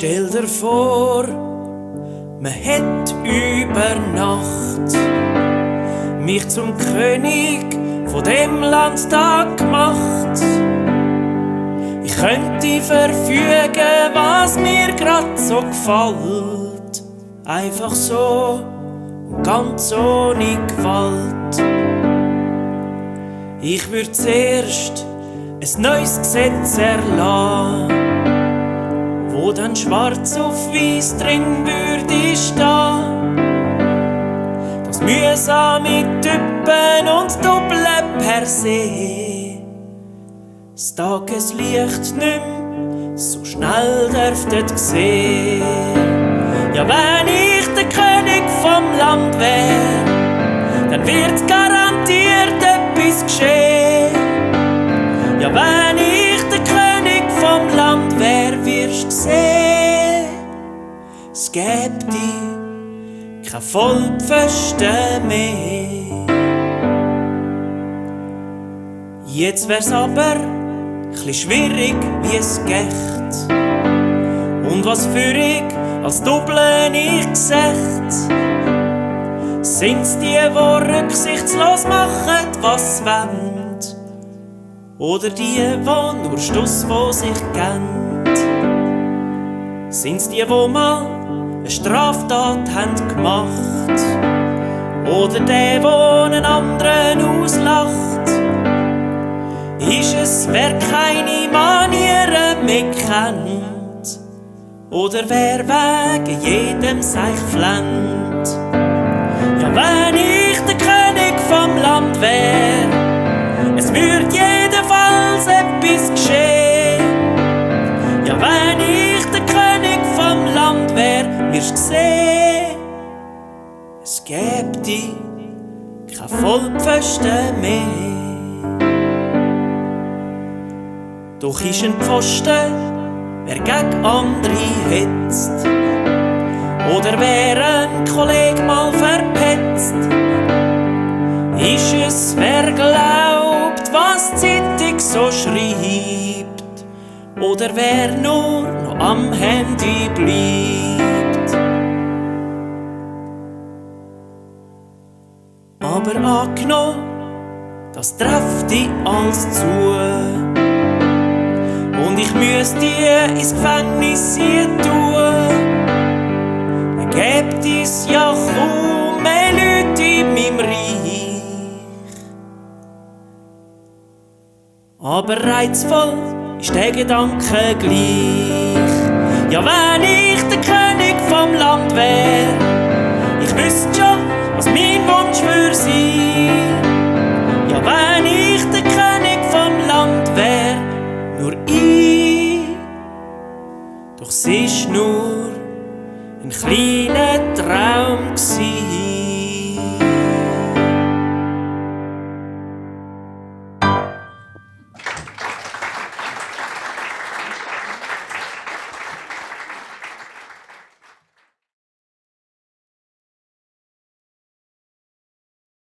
Stell dir vor, man hat über Nacht mich zum König von dem Land da gemacht. Ich könnte verfügen, was mir grad so gefällt, einfach so und ganz ohne Gewalt. Ich würde zuerst ein neues Gesetz erlassen, wo dann schwarz auf weiß drin würde stehen, das mühsame Typen und Doppeln per se das Tageslicht nicht mehr so schnell dürftet sehen. Ja, wenn ich der König vom Land wär, dann wird garantiert etwas geschehen. Ja, wenn ich der König vom Land wär, wirst du sehen, es gäbe kein Vollpfosten mehr. Jetzt wär's aber chli schwierig wie es geht. Und was für ich als Doppeln ich gesagt, sind's die rücksichtslos machen, was sie wollen, oder die nur Stuss von sich kennt? Sind's die mal eine Straftat haben gemacht, oder der einen anderen auslacht? Ist es, wer keine Manieren mehr kennt, oder wer wegen jedem sich flennt? Ja, wenn ich der König vom Land wär, es würd jedenfalls etwas geschehen. Ja, wenn ich der König vom Land wär, wirst du sehen, es gäbe kein Vollpfosten mehr. Doch ist ein Pfosten, wer gegen andere hetzt, oder wer ein Kollege mal verpetzt. Ist es, wer glaubt, was die Zeitung so schreibt, oder wer nur noch am Handy bleibt. Aber angenommen, das trifft dich alles zu, und ich müsste die ins Gefängnis tun, dann gäbe es ja kaum mehr Leute in meinem Reich. Aber reizvoll ist der Gedanke gleich. Ja, wenn ich der König vom Land wär, ich wüsste schon, was mein Wunsch für sie